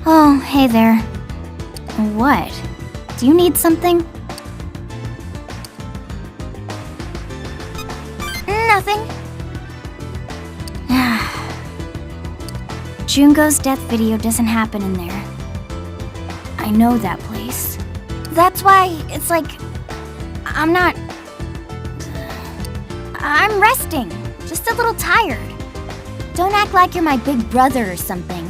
Oh, hey there. What? Do you need something? Nothing. Jungo's death video doesn't happen in there. I know that place. That's why it's like... I'm resting. Just a little tired. Don't act like you're my big brother or something.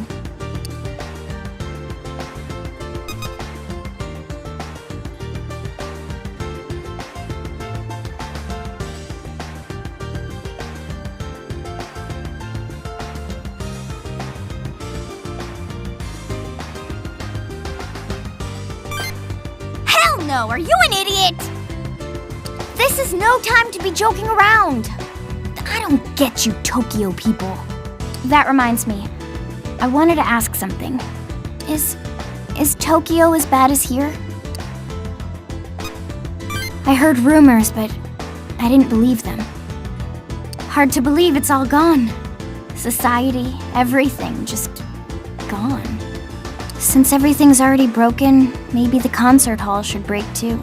Hell no! Are you an idiot? This is no time to be joking around. I don't get you Tokyo people. That reminds me. I wanted to ask something. Is Tokyo as bad as here? I heard rumors, but I didn't believe them. Hard to believe it's all gone. Society, everything, just gone. Since everything's already broken, maybe the concert hall should break too.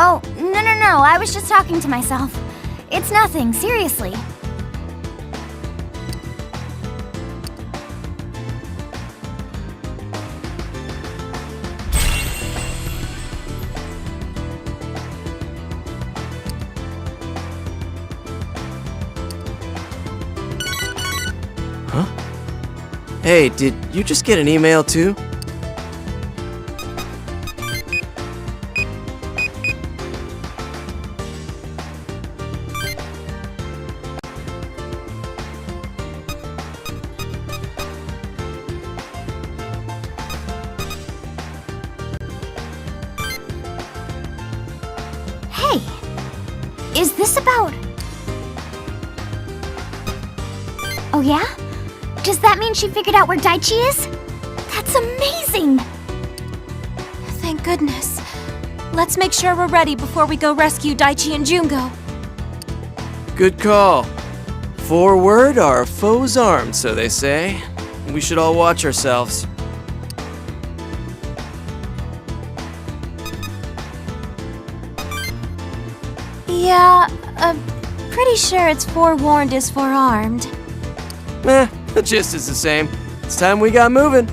Oh, no, I was just talking to myself. It's nothing, seriously. Huh? Hey, did you just get an email too? Hey, is this about... Oh yeah? Does that mean she figured out where Daichi is? That's amazing! Thank goodness. Let's make sure we're ready before we go rescue Daichi and Jungo. Good call. Forward are foes armed, so they say. We should all watch ourselves. Yeah, pretty sure it's forewarned is forearmed. The gist is the same. It's time we got moving.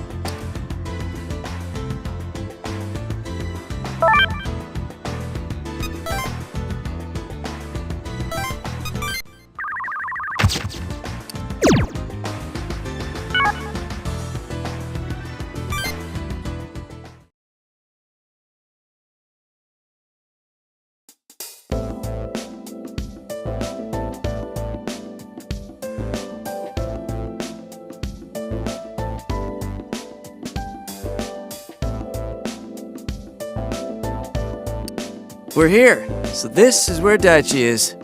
We're here, so this is where Daichi is.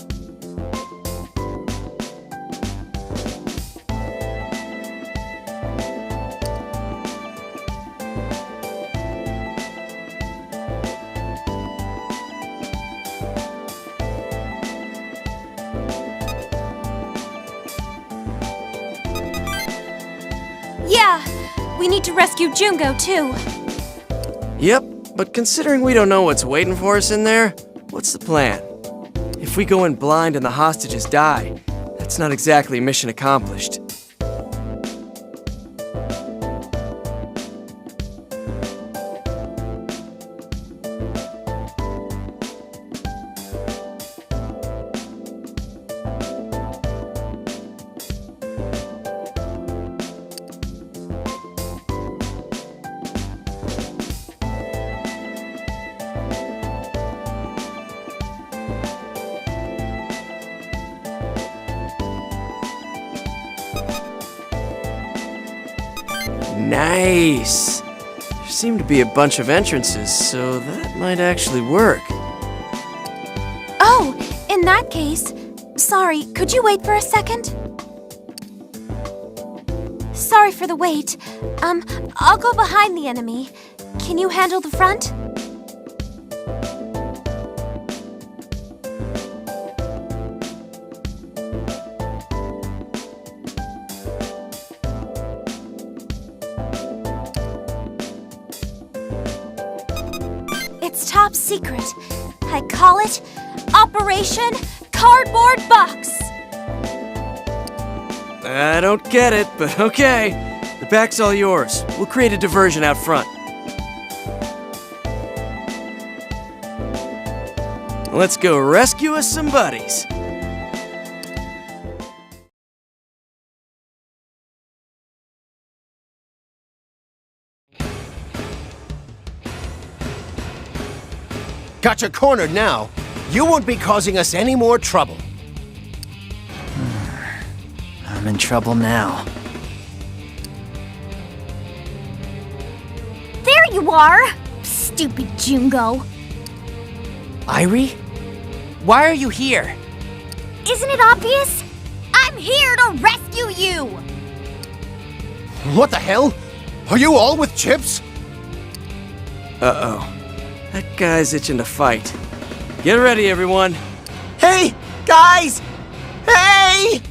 Yeah, we need to rescue Jungo too. Yep, but considering we don't know what's waiting for us in there, what's the plan? If we go in blind and the hostages die, that's not exactly mission accomplished. Nice! There seem to be a bunch of entrances, so that might actually work. Oh, in that case, sorry, could you wait for a second? Sorry for the wait. I'll go behind the enemy. Can you handle the front? It's top secret. I call it Operation Cardboard Box. I don't get it, but okay. The back's all yours. We'll create a diversion out front. Let's go rescue us some buddies. Got you cornered now. You won't be causing us any more trouble. I'm in trouble now. There you are! Stupid Jungo. Irie? Why are you here? Isn't it obvious? I'm here to rescue you! What the hell? Are you all with chips? Uh-oh. That guy's itching to fight. Get ready, everyone. Hey, guys! Hey!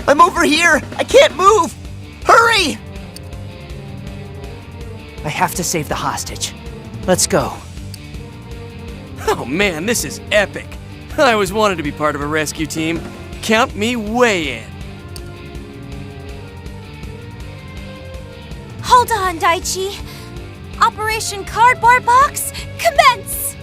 I'm over here! I can't move! Hurry! I have to save the hostage. Let's go. Oh man, this is epic. I always wanted to be part of a rescue team. Count me way in. Hold on, Daichi. Operation Cardboard Box, commence!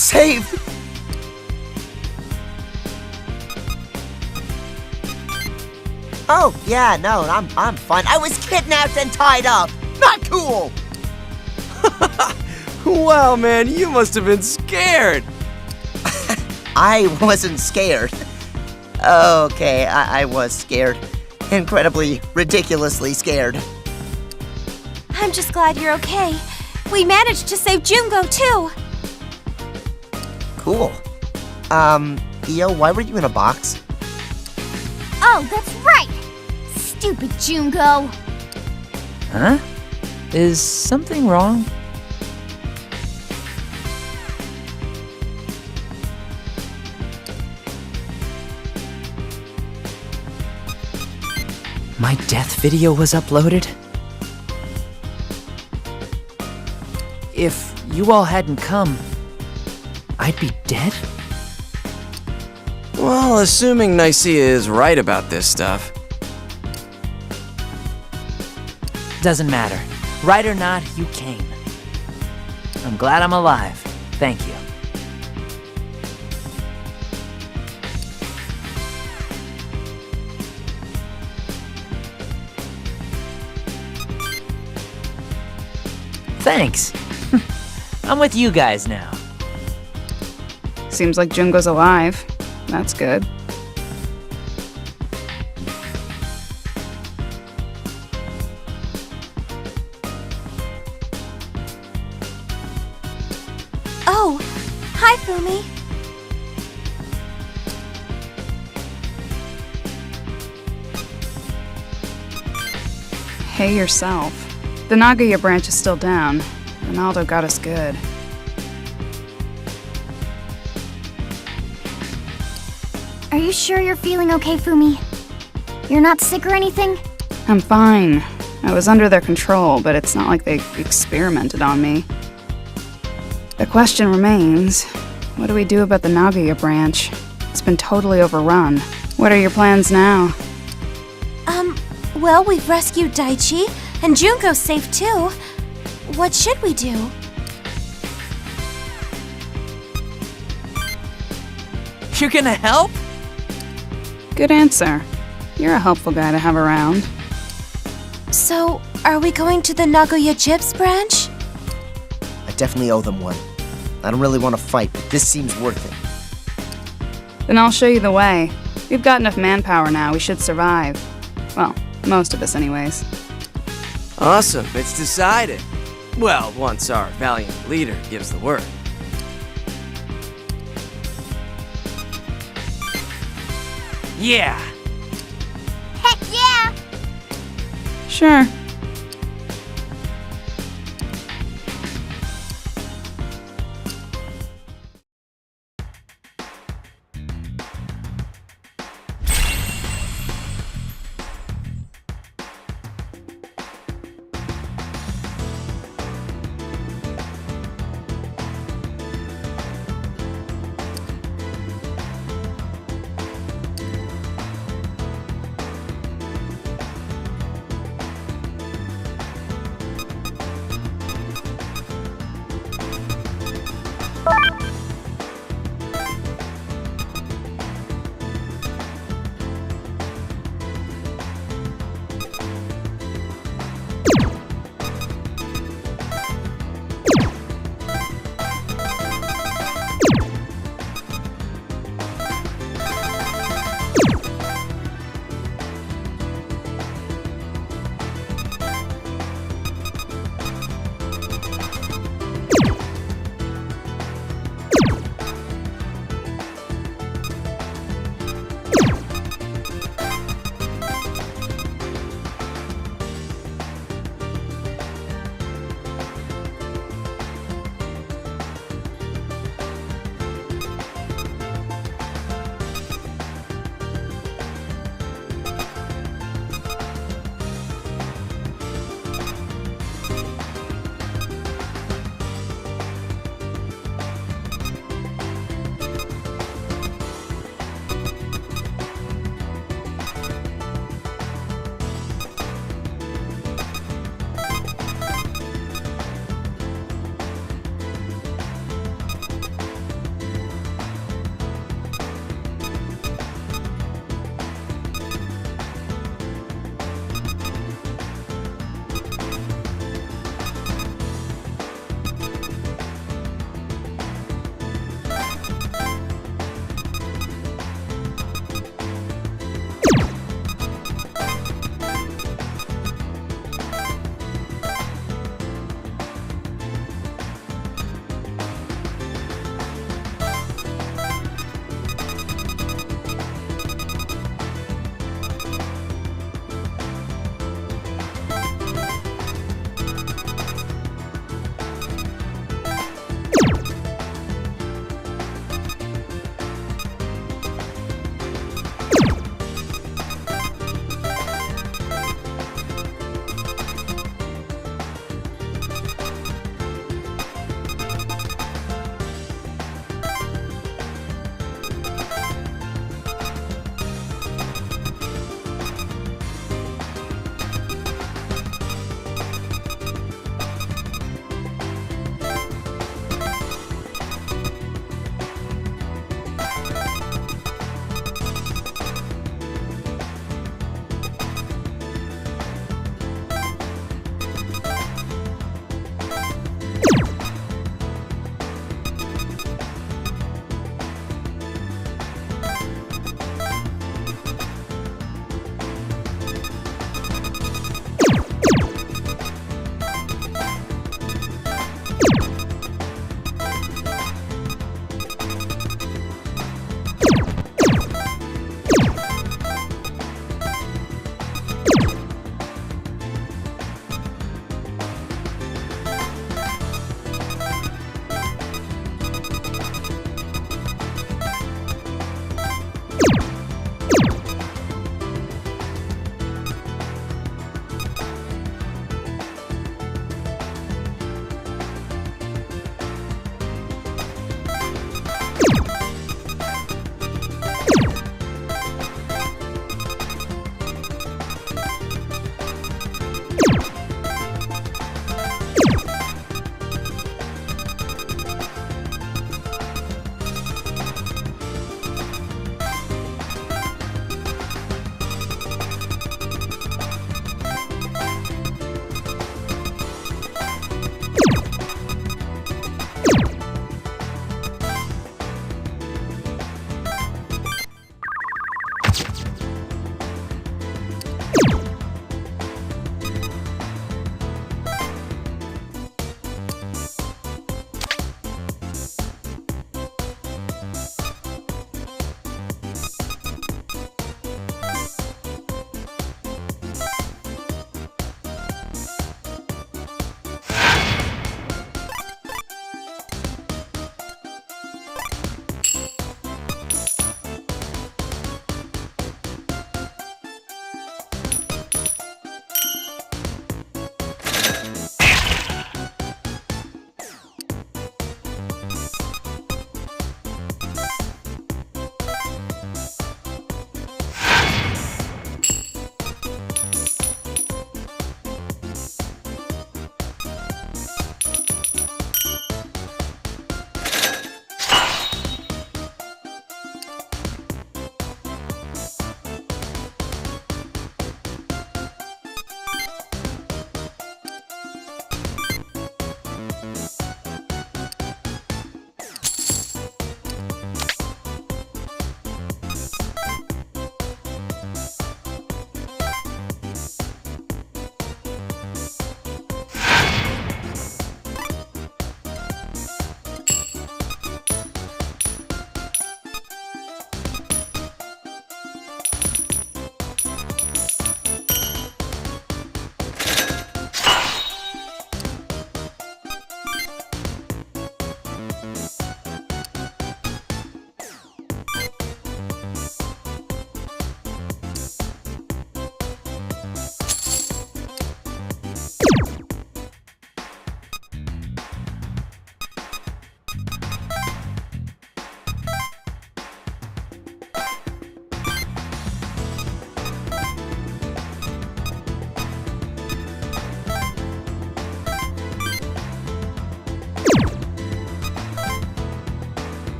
saved! Oh, yeah, no, I'm fine. I was kidnapped and tied up. Not cool! Wow, man, you must have been scared. I wasn't scared. Okay, I was scared. Incredibly, ridiculously scared. I'm just glad you're okay. We managed to save Jungo, too. Cool. Io, why were you in a box? Oh, that's right! Stupid Jungo! Huh? Is something wrong? My death video was uploaded? If you all hadn't come, I'd be dead? Well, assuming Nicaea is right about this stuff. Doesn't matter. Right or not, you came. I'm glad I'm alive. Thank you. Thanks. I'm with you guys now. Seems like Jungo's alive. That's good. Oh, hi, Fumi. Hey yourself. The Nagaya branch is still down. Ronaldo got us good. Are you sure you're feeling okay, Fumi? You're not sick or anything? I'm fine. I was under their control, but it's not like they experimented on me. The question remains, what do we do about the Nagaya branch? It's been totally overrun. What are your plans now? Well, we've rescued Daichi, and Junko's safe too. What should we do? You're gonna help? Good answer. You're a helpful guy to have around. So, are we going to the Nagoya Chips branch? I definitely owe them one. I don't really want to fight, but this seems worth it. Then I'll show you the way. We've got enough manpower now, we should survive. Well, most of us anyways. Awesome, it's decided. Well, once our valiant leader gives the word. Yeah. Heck yeah! Sure.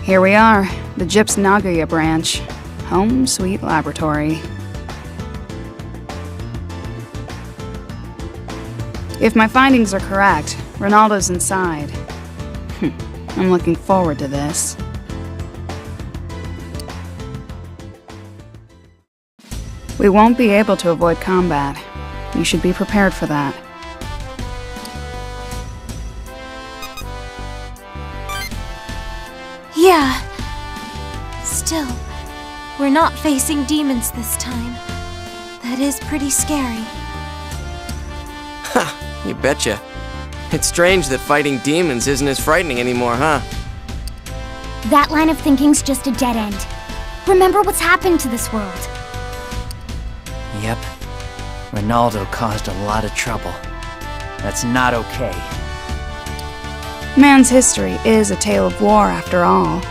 Here we are, the Gyps Naguya branch. Home sweet laboratory. If my findings are correct, Ronaldo's inside. I'm looking forward to this. We won't be able to avoid combat. You should be prepared for that. Yeah. Still, we're not facing demons this time. That is pretty scary. Ha, you betcha. It's strange that fighting demons isn't as frightening anymore, huh? That line of thinking's just a dead end. Remember what's happened to this world. Yep. Ronaldo caused a lot of trouble. That's not okay. Man's history is a tale of war, after all.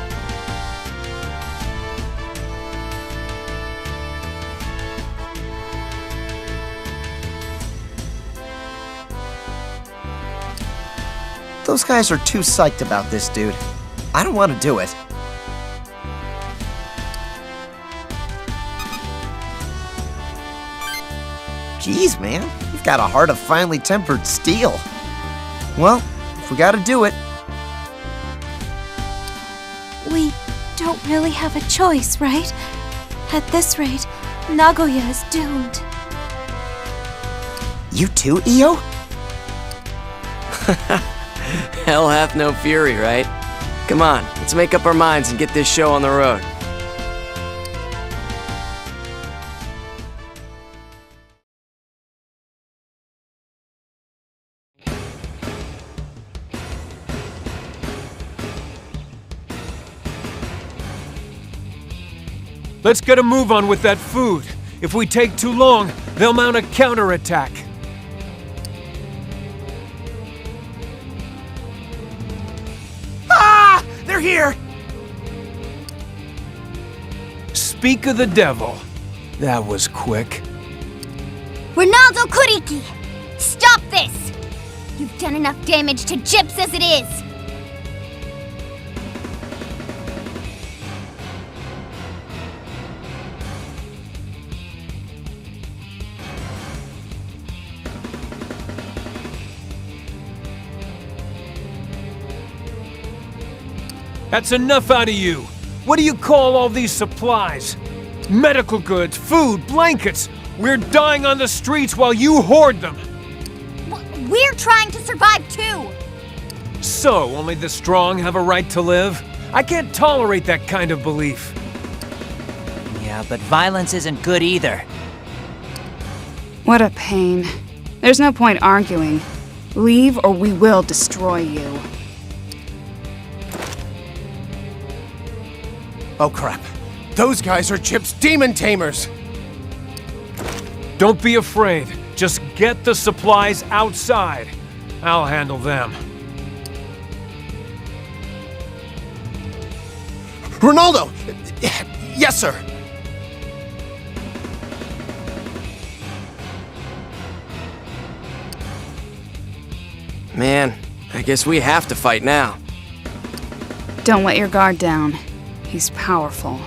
Those guys are too psyched about this, dude. I don't want to do it. Jeez, man. You've got a heart of finely tempered steel. Well, if we gotta do it. We don't really have a choice, right? At this rate, Nagoya is doomed. You too, Io? Hell hath no fury, right? Come on, let's make up our minds and get this show on the road. Let's get a move on with that food. If we take too long, they'll mount a counterattack. Ah! They're here! Speak of the devil. That was quick. Ronaldo Kuriki! Stop this! You've done enough damage to Gyps as it is! That's enough out of you. What do you call all these supplies? Medical goods, food, blankets. We're dying on the streets while you hoard them. We're trying to survive too! So, only the strong have a right to live? I can't tolerate that kind of belief. Yeah, but violence isn't good either. What a pain. There's no point arguing. Leave or we will destroy you. Oh crap. Those guys are Chip's demon tamers! Don't be afraid. Just get the supplies outside. I'll handle them. Ronaldo! Yes, sir! Man, I guess we have to fight now. Don't let your guard down. He's powerful.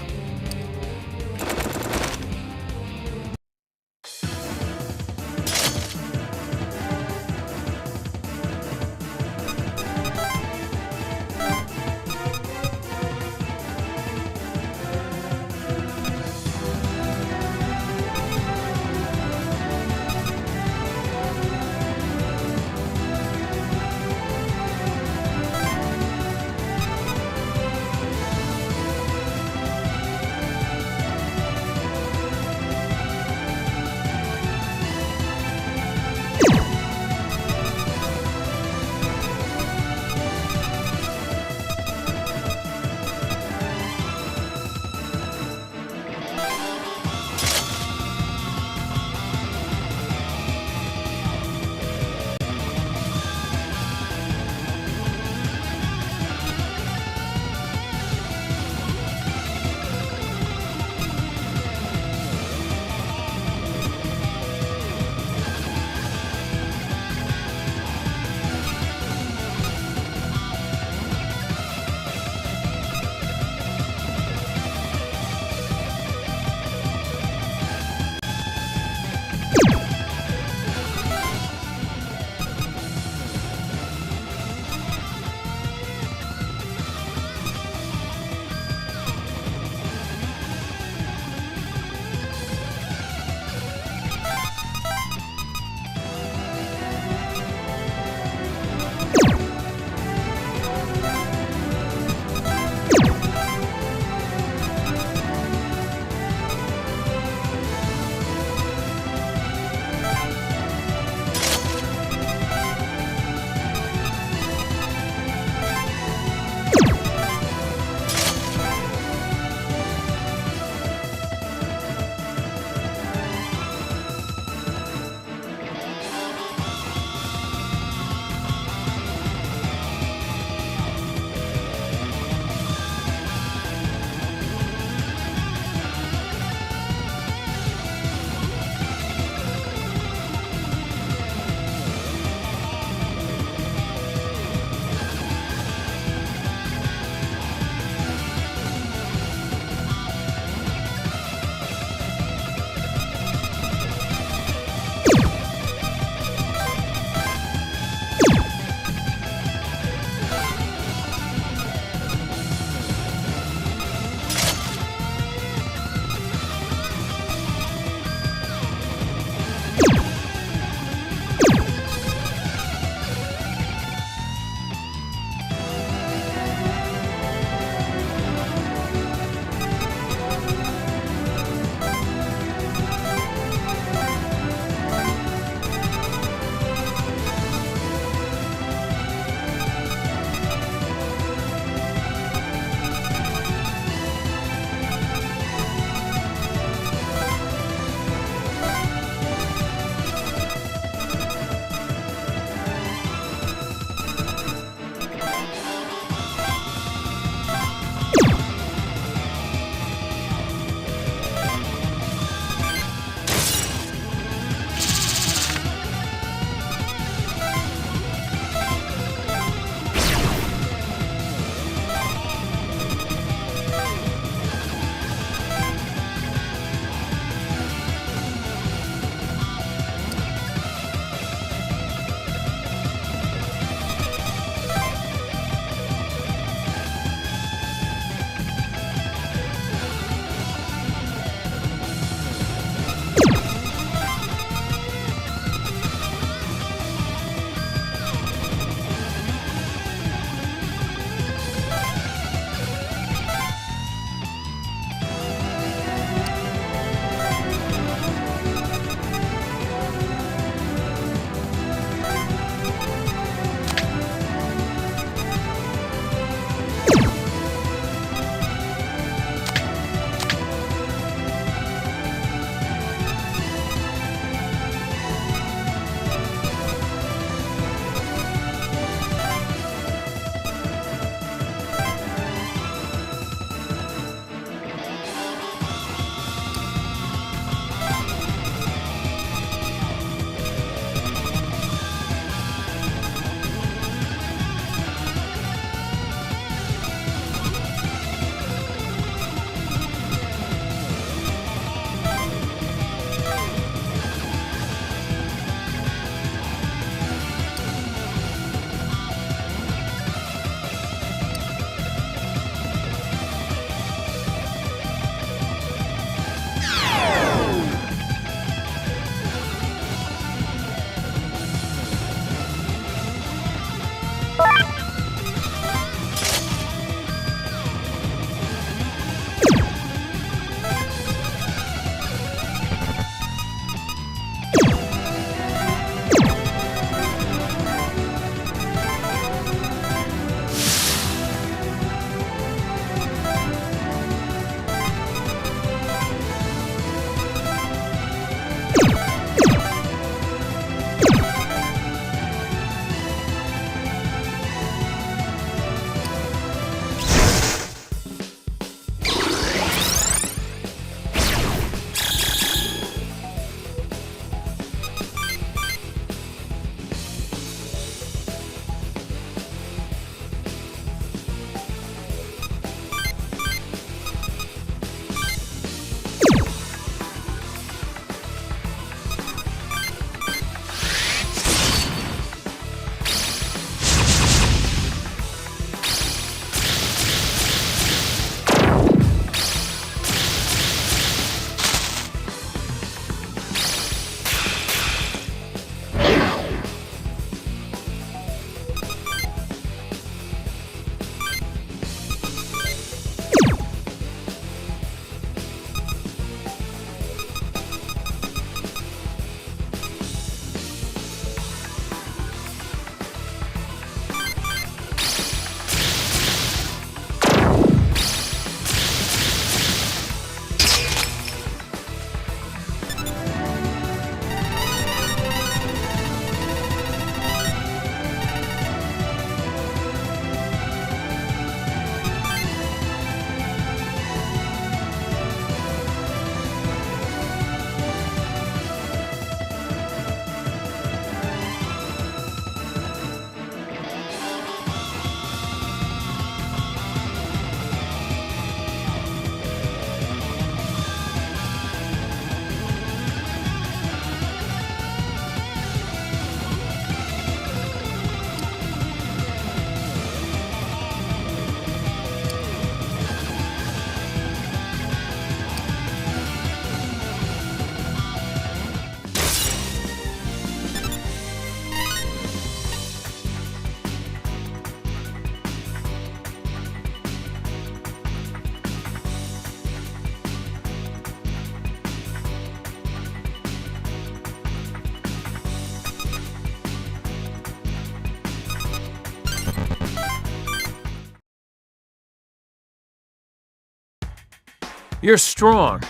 You're strong.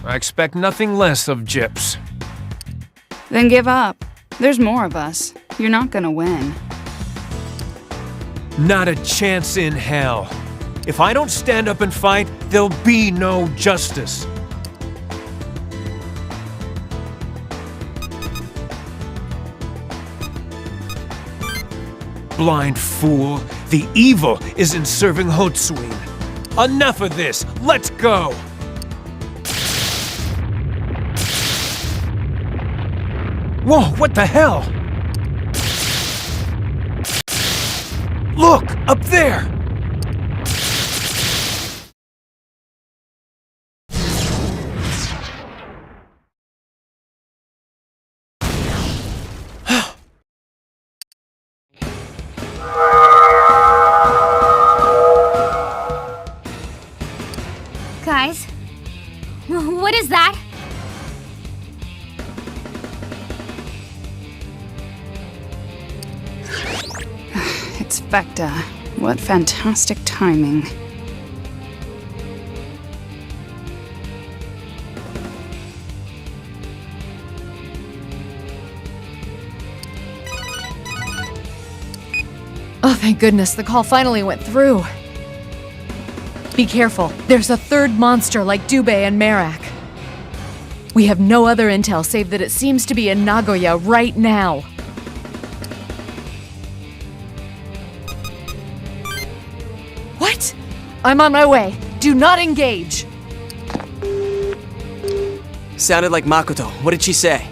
I expect nothing less of Gyps. Then give up. There's more of us. You're not gonna win. Not a chance in hell. If I don't stand up and fight, there'll be no justice. Blind fool. The evil is in serving Hotsuin. Enough of this. Let's go. Whoa, what the hell? Look, up there! Guys, what is that? It's Vecta. What fantastic timing. Oh, thank goodness, the call finally went through. Be careful, there's a third monster like Dube and Merak. We have no other intel save that it seems to be in Nagoya right now. What? I'm on my way. Do not engage. Sounded like Makoto. What did she say?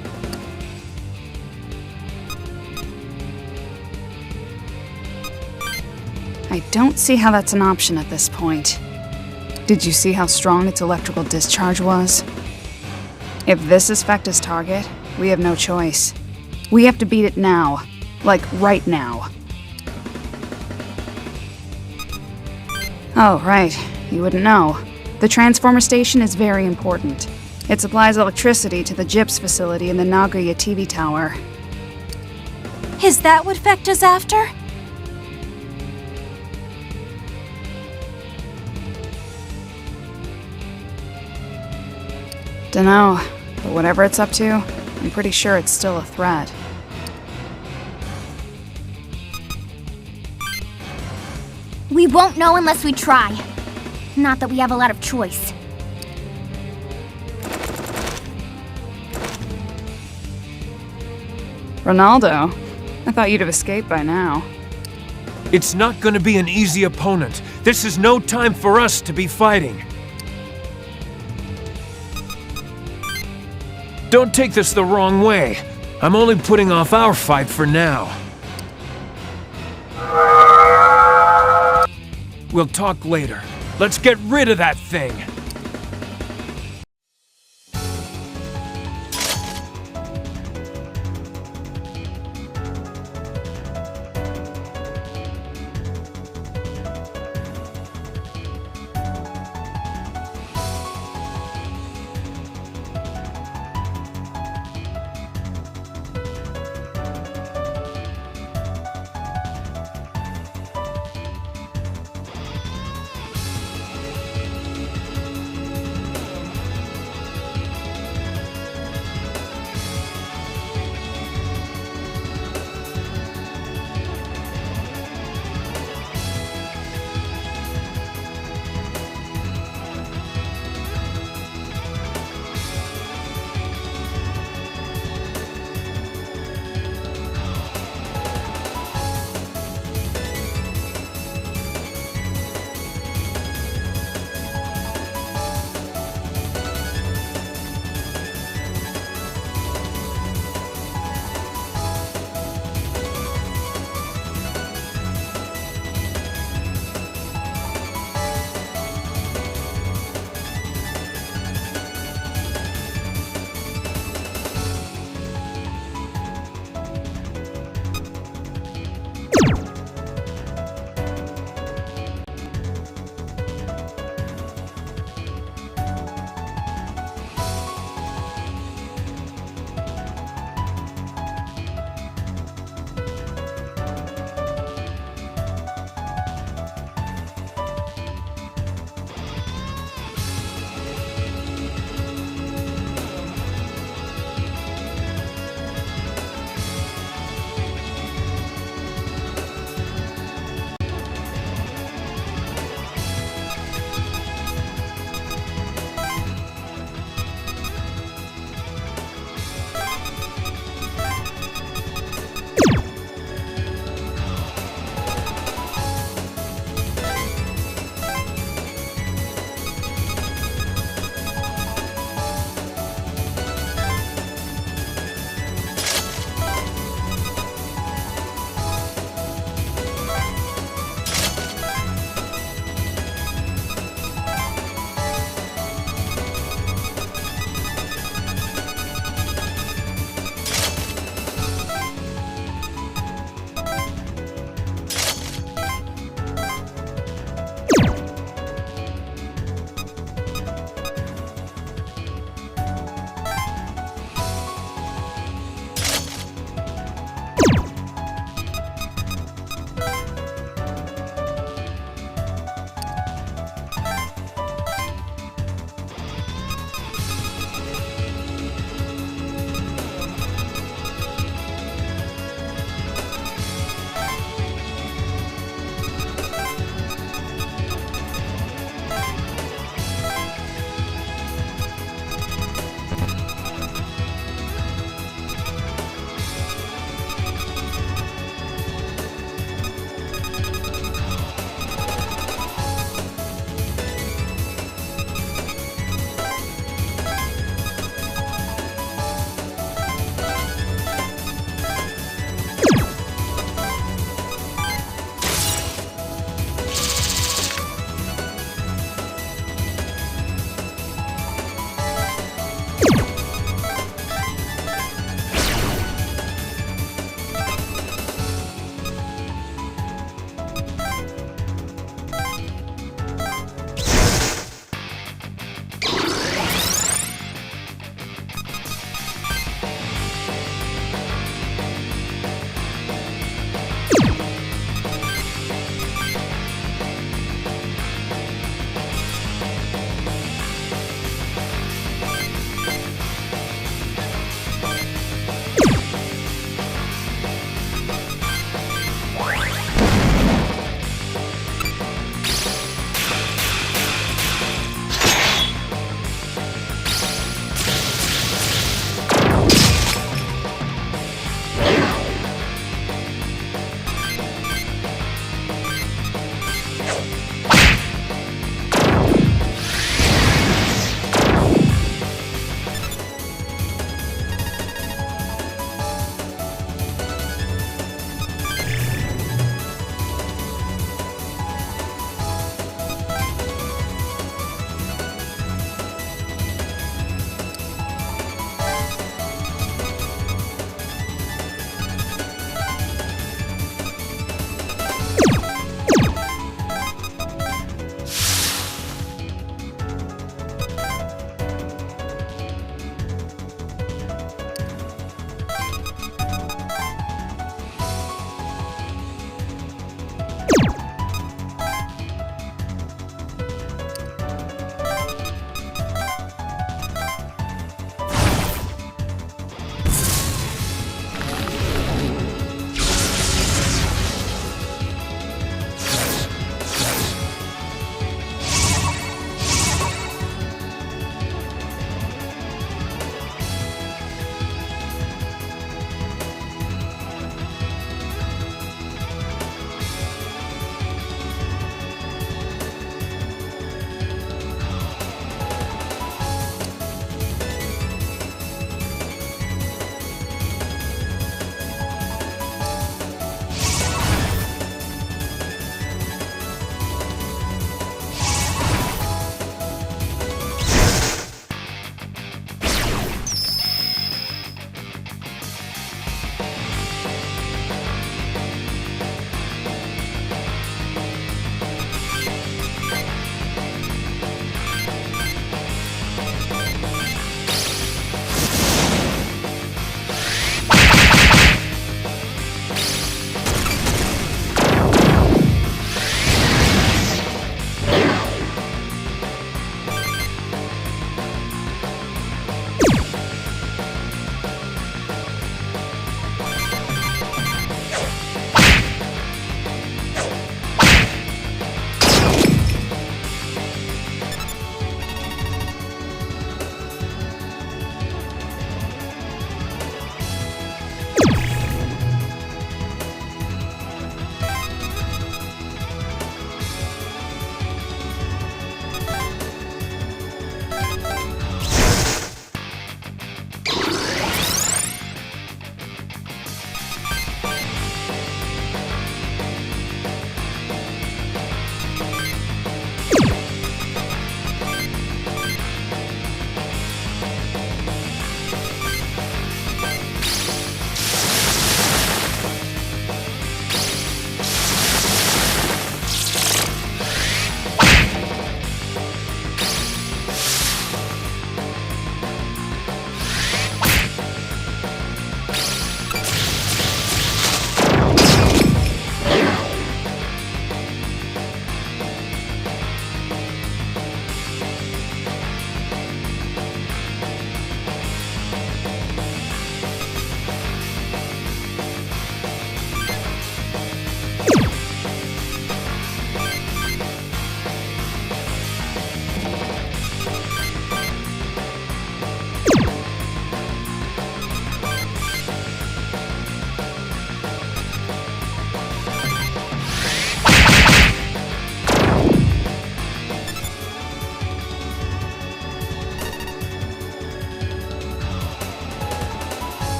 I don't see how that's an option at this point. Did you see how strong its electrical discharge was? If this is Vecta's target, we have no choice. We have to beat it now. Like, right now. Oh, right. You wouldn't know. The transformer station is very important. It supplies electricity to the Gyps facility in the Nagoya TV tower. Is that what Vecta's after? Dunno, but whatever it's up to, I'm pretty sure it's still a threat. We won't know unless we try. Not that we have a lot of choice. Ronaldo? I thought you'd have escaped by now. It's not gonna be an easy opponent. This is no time for us to be fighting. Don't take this the wrong way. I'm only putting off our fight for now. We'll talk later. Let's get rid of that thing.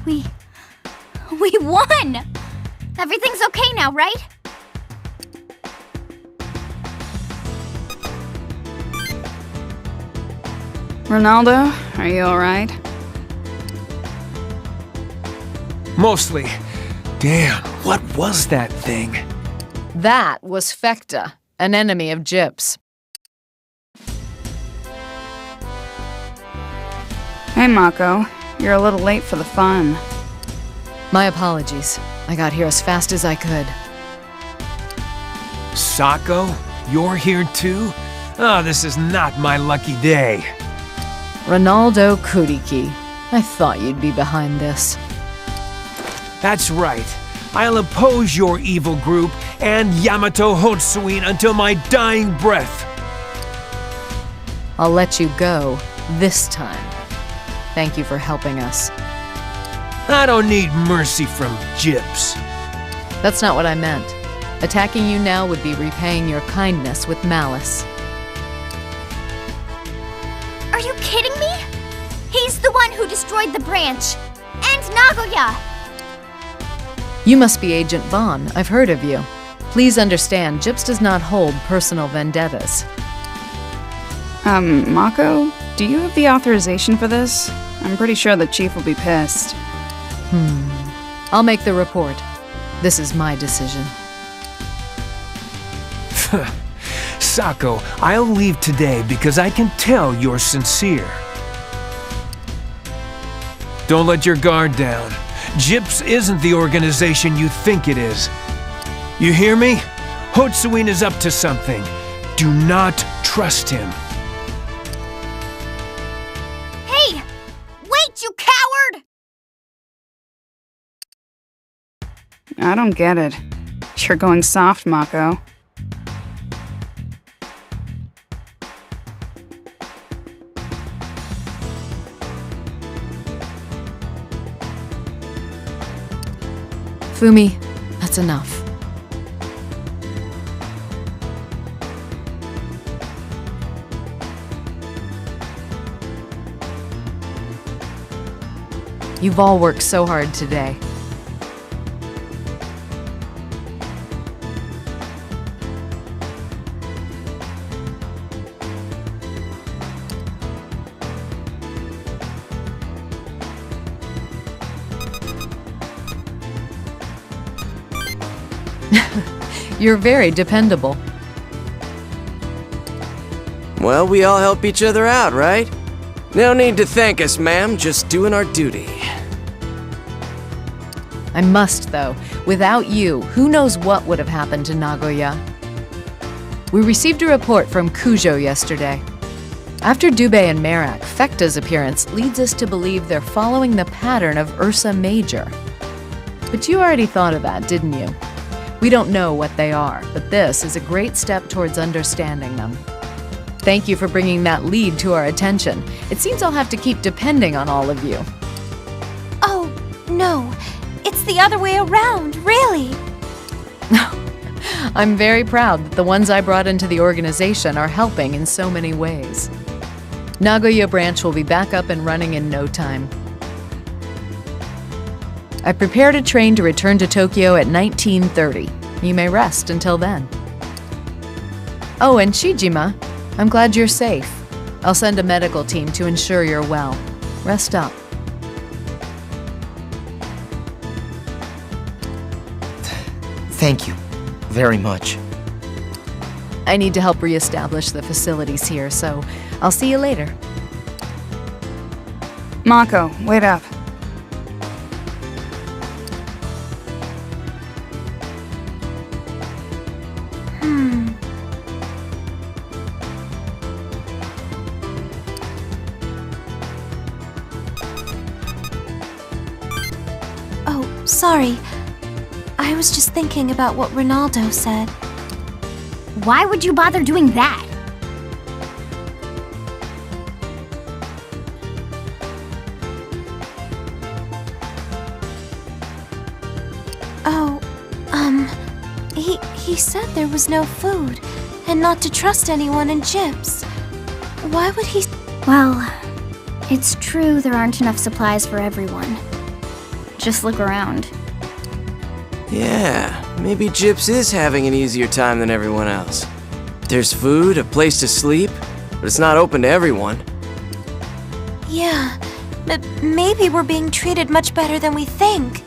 We won! Everything's okay now, right? Ronaldo, are you alright? Mostly. Damn, what was that thing? That was Fekta, an enemy of Gyp's. Hey, Mako. You're a little late for the fun. My apologies. I got here as fast as I could. Sako, you're here too? Oh, this is not my lucky day. Ronaldo Kuriki. I thought you'd be behind this. That's right. I'll oppose your evil group and Yamato Hotsuin until my dying breath. I'll let you go this time. Thank you for helping us. I don't need mercy from Gyps. That's not what I meant. Attacking you now would be repaying your kindness with malice. Are you kidding me? He's the one who destroyed the branch. And Nagoya! You must be Agent Vaughn. I've heard of you. Please understand, Gyps does not hold personal vendettas. Mako, do you have the authorization for this? I'm pretty sure the chief will be pissed. I'll make the report. This is my decision. Sako, I'll leave today because I can tell you're sincere. Don't let your guard down. Gyps isn't the organization you think it is. You hear me? Hotsuin is up to something. Do not trust him. Hey! Wait, you coward! I don't get it. You're going soft, Mako. Fumi, that's enough. You've all worked so hard today. You're very dependable. Well, we all help each other out, right? No need to thank us, ma'am. Just doing our duty. I must, though. Without you, who knows what would have happened to Nagoya? We received a report from Kujo yesterday. After Dubé and Merak, Fekta's appearance leads us to believe they're following the pattern of Ursa Major. But you already thought of that, didn't you? We don't know what they are, but this is a great step towards understanding them. Thank you for bringing that lead to our attention. It seems I'll have to keep depending on all of you. Oh, no. It's the other way around, really. I'm very proud that the ones I brought into the organization are helping in so many ways. Nagoya branch will be back up and running in no time. I prepared a train to return to Tokyo at 1930. You may rest until then. Oh, and Shijima, I'm glad you're safe. I'll send a medical team to ensure you're well. Rest up. Thank you very much. I need to help reestablish the facilities here, so I'll see you later. Mako, wait up. Oh, sorry. I was just thinking about what Ronaldo said. Why would you bother doing that? Oh, he said there was no food, and not to trust anyone in Gyps. Why would he... Well, it's true there aren't enough supplies for everyone. Just look around. Yeah, maybe Gyps is having an easier time than everyone else. There's food, a place to sleep, but it's not open to everyone. Yeah, but maybe we're being treated much better than we think.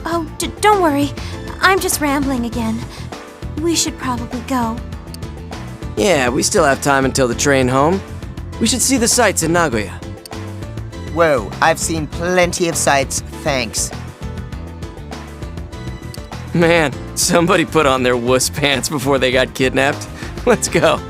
Oh, don't worry. I'm just rambling again. We should probably go. Yeah, we still have time until the train home. We should see the sights in Nagoya. Whoa, I've seen plenty of sights, thanks. Man, somebody put on their wuss pants before they got kidnapped. Let's go.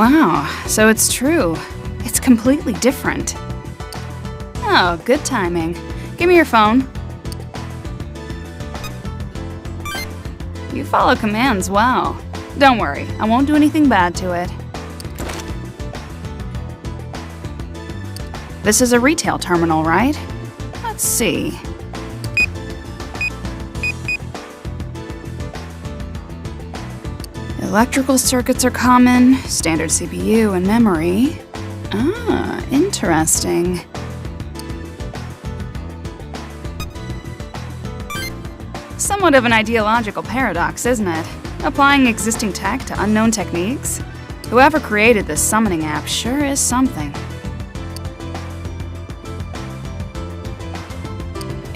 Wow, so it's true. It's completely different. Oh, good timing. Give me your phone. You follow commands well. Don't worry, I won't do anything bad to it. This is a retail terminal, right? Let's see. Electrical circuits are common, standard CPU and memory. Ah, interesting. Somewhat of an ideological paradox, isn't it? Applying existing tech to unknown techniques? Whoever created this summoning app sure is something.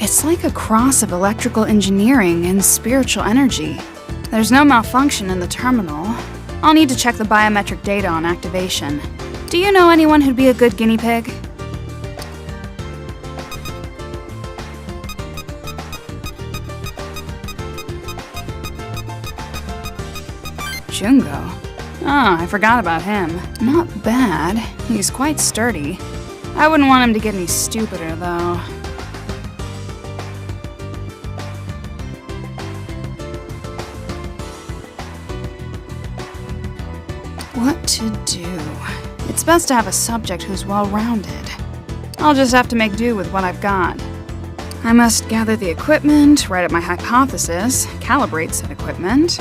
It's like a cross of electrical engineering and spiritual energy. There's no malfunction in the terminal. I'll need to check the biometric data on activation. Do you know anyone who'd be a good guinea pig? Jungo? Oh, I forgot about him. Not bad. He's quite sturdy. I wouldn't want him to get any stupider, though. What to do? It's best to have a subject who's well-rounded. I'll just have to make do with what I've got. I must gather the equipment, write up my hypothesis, calibrate said equipment.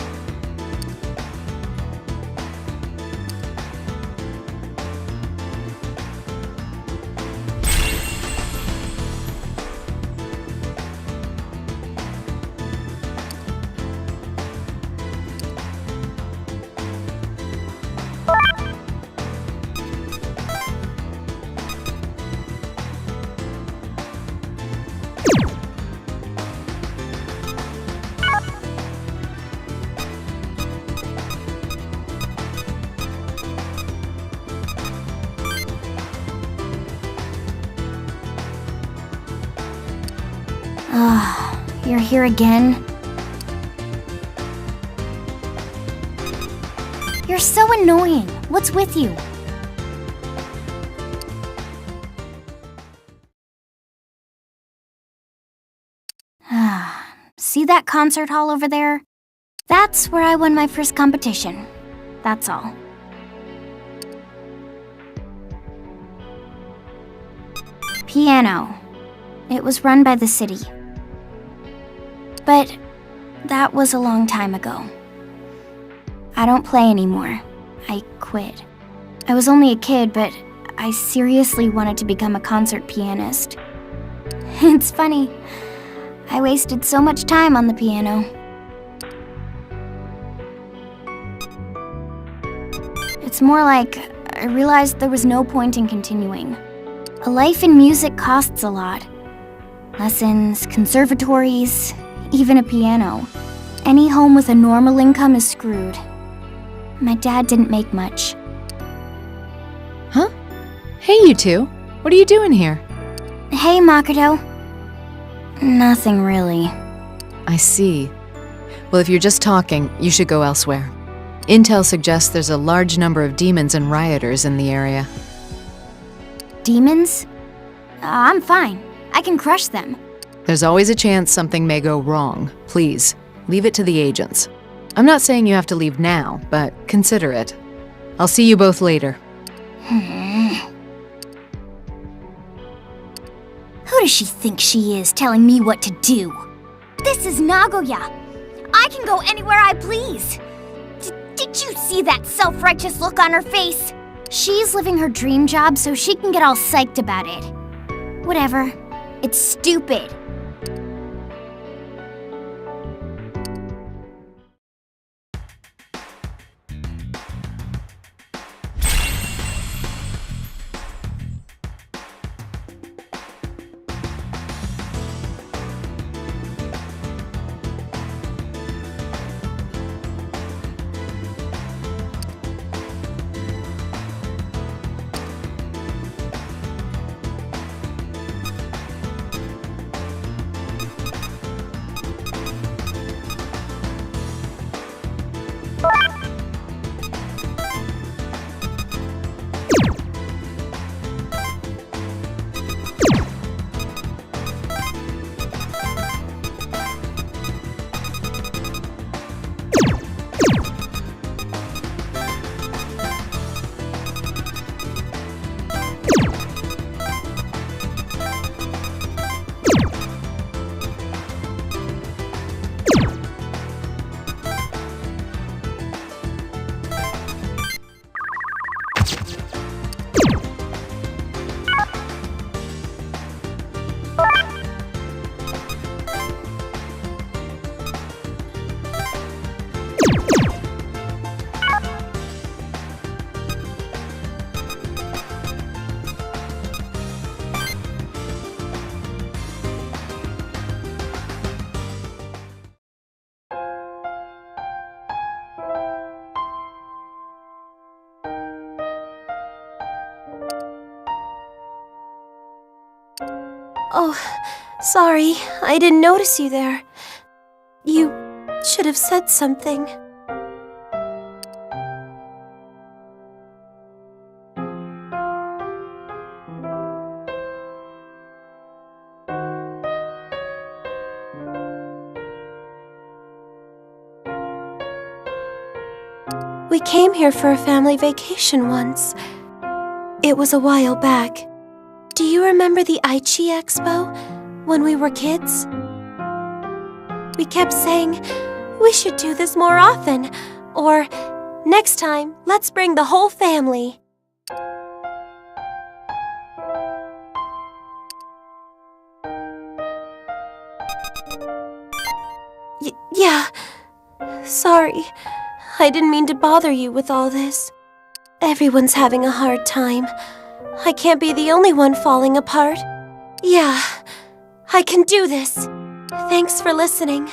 You're here again? You're so annoying. What's with you? See that concert hall over there? That's where I won my first competition. That's all. Piano. It was run by the city. But that was a long time ago. I don't play anymore. I quit. I was only a kid, but I seriously wanted to become a concert pianist. It's funny. I wasted so much time on the piano. It's more like I realized there was no point in continuing. A life in music costs a lot. Lessons, conservatories, even a piano. Any home with a normal income is screwed. My dad didn't make much. Huh? Hey, you two. What are you doing here? Hey, Makoto. Nothing really. I see. Well, if you're just talking, you should go elsewhere. Intel suggests there's a large number of demons and rioters in the area. Demons? I'm fine. I can crush them. There's always a chance something may go wrong. Please, leave it to the agents. I'm not saying you have to leave now, but consider it. I'll see you both later. Who does she think she is, telling me what to do? This is Nagoya. I can go anywhere I please. Did you see that self-righteous look on her face? She's living her dream job so she can get all psyched about it. Whatever. It's stupid. Oh, sorry. I didn't notice you there. You should have said something. We came here for a family vacation once. It was a while back. Do you remember the Aichi Expo when we were kids? We kept saying, we should do this more often, or next time, let's bring the whole family. Yeah. Sorry. I didn't mean to bother you with all this. Everyone's having a hard time. I can't be the only one falling apart. Yeah, I can do this. Thanks for listening.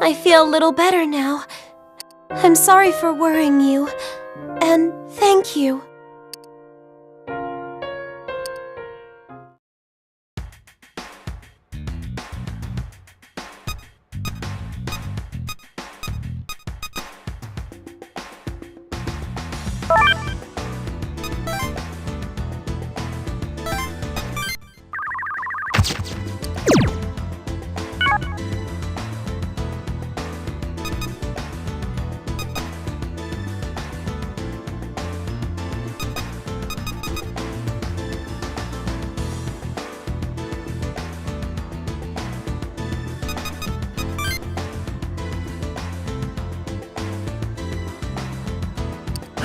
I feel a little better now. I'm sorry for worrying you. And thank you.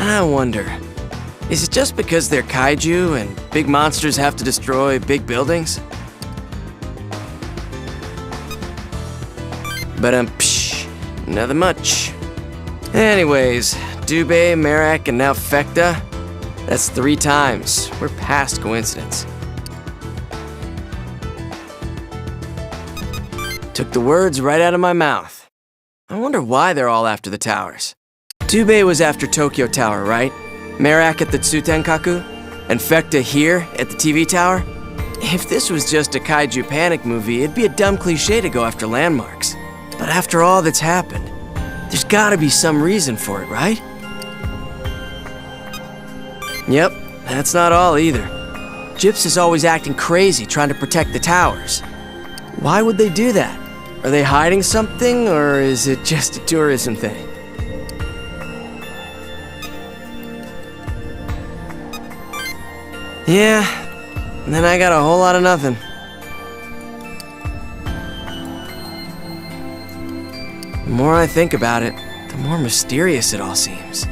I wonder, is it just because they're kaiju and big monsters have to destroy big buildings? But nothing much. Anyways, Dubé, Merak, and now Fekta? That's 3 times. We're past coincidence. Took the words right out of my mouth. I wonder why they're all after the towers. Dubé was after Tokyo Tower, right? Merak at the Tsutenkaku? And Fekta here at the TV tower? If this was just a kaiju panic movie, it'd be a dumb cliche to go after landmarks. But after all that's happened, there's gotta be some reason for it, right? Yep, that's not all either. Gyps is always acting crazy trying to protect the towers. Why would they do that? Are they hiding something, or is it just a tourism thing? Yeah, and then I got a whole lot of nothing. The more I think about it, the more mysterious it all seems.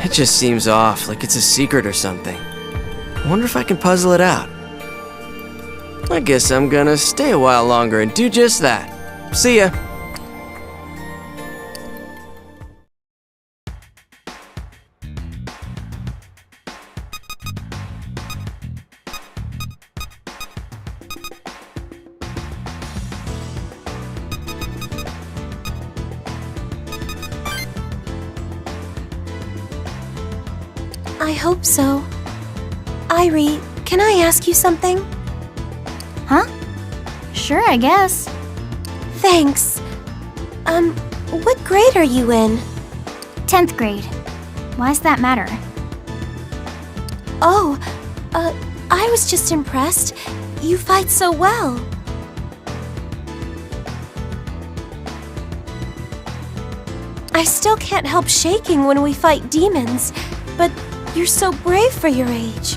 It just seems off, like it's a secret or something. I wonder if I can puzzle it out. I guess I'm gonna stay a while longer and do just that. See ya. I hope so. Irie, can I ask you something? Huh? Sure, I guess. Thanks. What grade are you in? 10th grade. Why's that matter? Oh, I was just impressed. You fight so well. I still can't help shaking when we fight demons, but you're so brave for your age.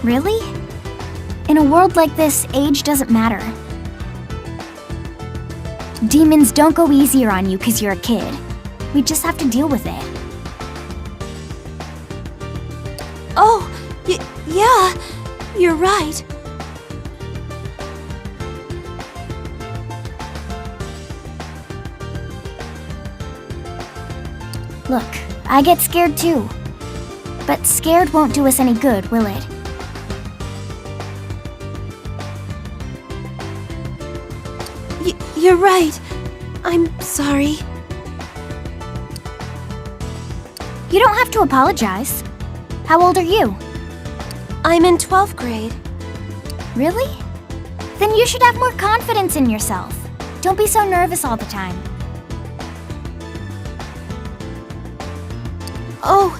Really? In a world like this, age doesn't matter. Demons don't go easier on you because you're a kid. We just have to deal with it. Oh, yeah, you're right. Look, I get scared too. But scared won't do us any good, will it? You're right. I'm sorry. You don't have to apologize. How old are you? I'm in 12th grade. Really? Then you should have more confidence in yourself. Don't be so nervous all the time. Oh,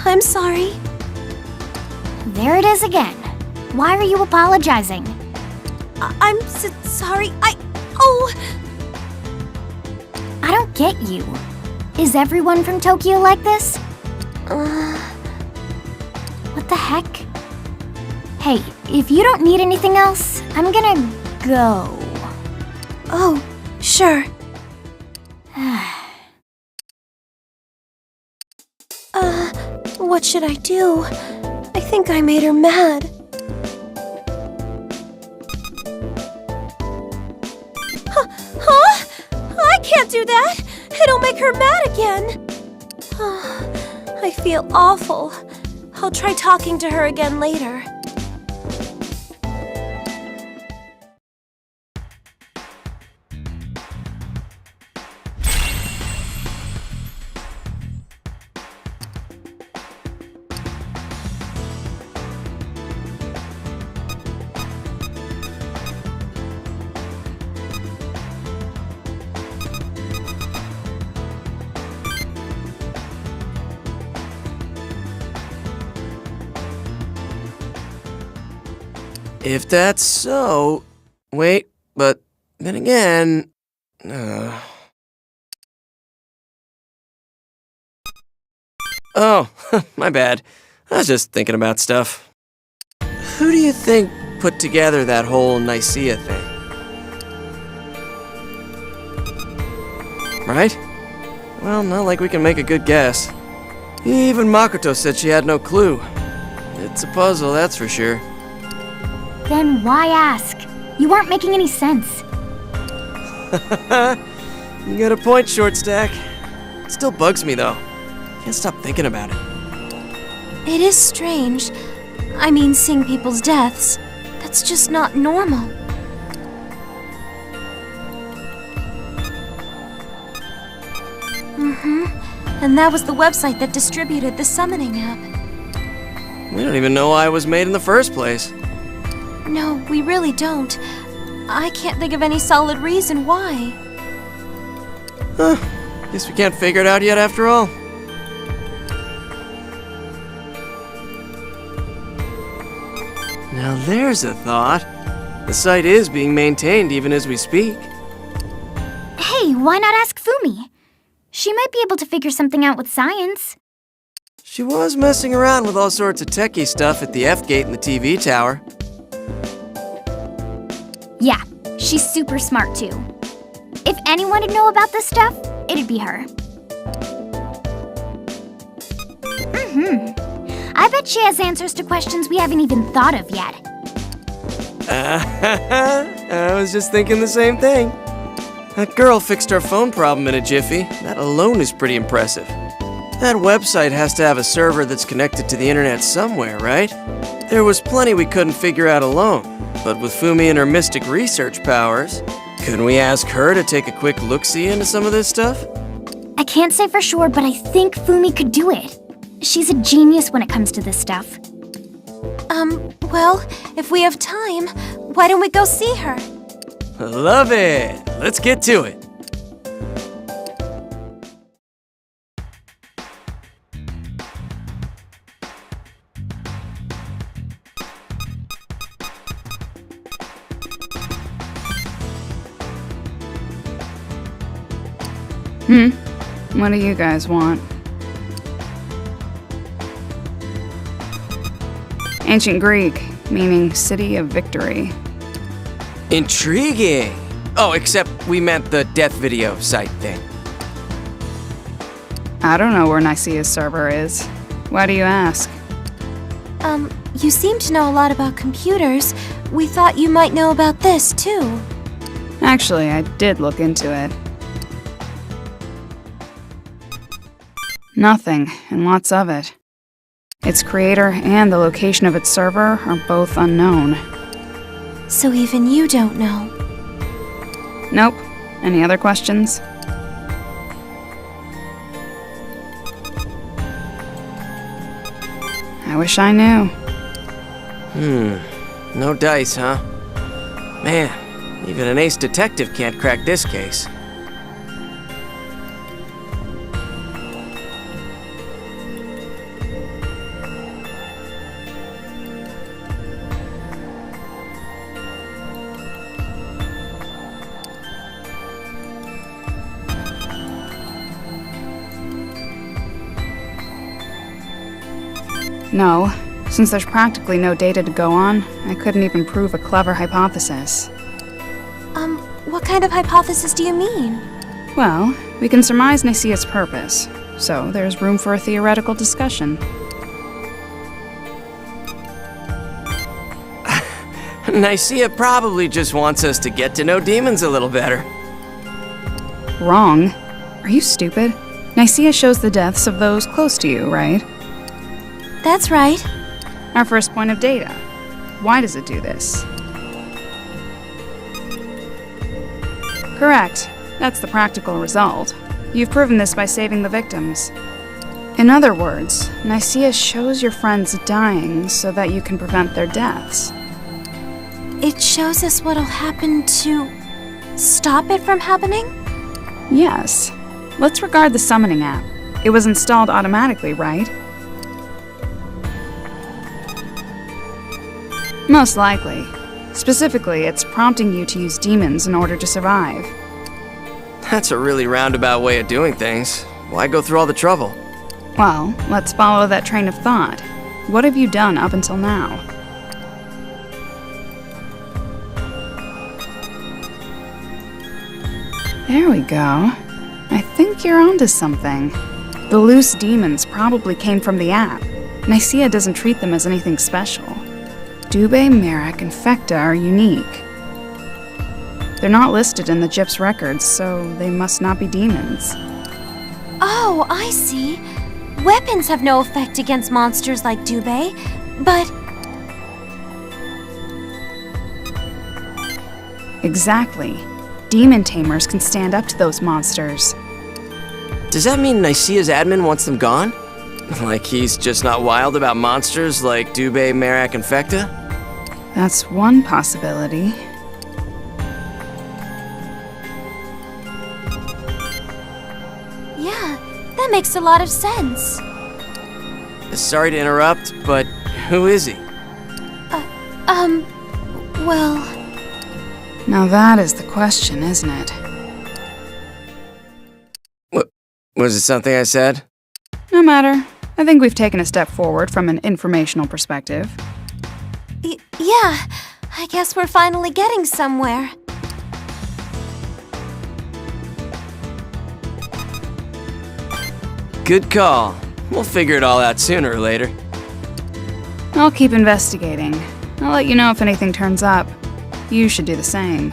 I'm sorry. There it is again. Why are you apologizing? I'm sorry. Oh! I don't get you. Is everyone from Tokyo like this? What the heck? Hey, if you don't need anything else, I'm gonna go. Oh, sure. What should I do? I think I made her mad. Huh? I can't do that! It'll make her mad again! I feel awful. I'll try talking to her again later. If that's so... Wait, but then again... Oh, my bad. I was just thinking about stuff. Who do you think put together that whole Nicaea thing? Right? Well, not like we can make a good guess. Even Makoto said she had no clue. It's a puzzle, that's for sure. Then why ask? You aren't making any sense. You got a point, Short Stack. It still bugs me, though. Can't stop thinking about it. It is strange. I mean, seeing people's deaths. That's just not normal. And that was the website that distributed the summoning app. We don't even know why it was made in the first place. No, we really don't. I can't think of any solid reason why. Huh. Guess we can't figure it out yet after all. Now there's a thought. The site is being maintained even as we speak. Hey, why not ask Fumi? She might be able to figure something out with science. She was messing around with all sorts of techie stuff at the F-gate in the TV tower. Yeah, she's super smart too. If anyone would know about this stuff, it'd be her. I bet she has answers to questions we haven't even thought of yet. I was just thinking the same thing. That girl fixed our phone problem in a jiffy. That alone is pretty impressive. That website has to have a server that's connected to the internet somewhere, right? There was plenty we couldn't figure out alone, but with Fumi and her mystic research powers, couldn't we ask her to take a quick look-see into some of this stuff? I can't say for sure, but I think Fumi could do it. She's a genius when it comes to this stuff. Well, if we have time, why don't we go see her? Love it! Let's get to it. What do you guys want? Ancient Greek, meaning City of Victory. Intriguing! Oh, except we meant the death video site thing. I don't know where Nicaea's server is. Why do you ask? You seem to know a lot about computers. We thought you might know about this, too. Actually, I did look into it. Nothing, and lots of it. Its creator and the location of its server are both unknown. So even you don't know. Nope. Any other questions? I wish I knew. No dice, huh? Man, even an ace detective can't crack this case. No. Since there's practically no data to go on, I couldn't even prove a clever hypothesis. What kind of hypothesis do you mean? Well, we can surmise Nicaea's purpose, so there's room for a theoretical discussion. Nicaea probably just wants us to get to know demons a little better. Wrong. Are you stupid? Nicaea shows the deaths of those close to you, right? That's right. Our first point of data. Why does it do this? Correct. That's the practical result. You've proven this by saving the victims. In other words, Nicaea shows your friends dying so that you can prevent their deaths. It shows us what'll happen to stop it from happening? Yes. Let's regard the summoning app. It was installed automatically, right? Most likely. Specifically, it's prompting you to use demons in order to survive. That's a really roundabout way of doing things. Why go through all the trouble? Well, let's follow that train of thought. What have you done up until now? There we go. I think you're onto something. The loose demons probably came from the app. Nicaea doesn't treat them as anything special. Dube, Merak, and Fekta are unique. They're not listed in the Gyp's records, so they must not be demons. Oh, I see. Weapons have no effect against monsters like Dube, but... Exactly. Demon tamers can stand up to those monsters. Does that mean Nicaea's admin wants them gone? Like he's just not wild about monsters like Dube, Merak, and Fekta? That's one possibility. Yeah, that makes a lot of sense. Sorry to interrupt, but who is he? Well... Now that is the question, isn't it? What? Was it something I said? No matter. I think we've taken a step forward from an informational perspective. Yeah, I guess we're finally getting somewhere. Good call. We'll figure it all out sooner or later. I'll keep investigating. I'll let you know if anything turns up. You should do the same.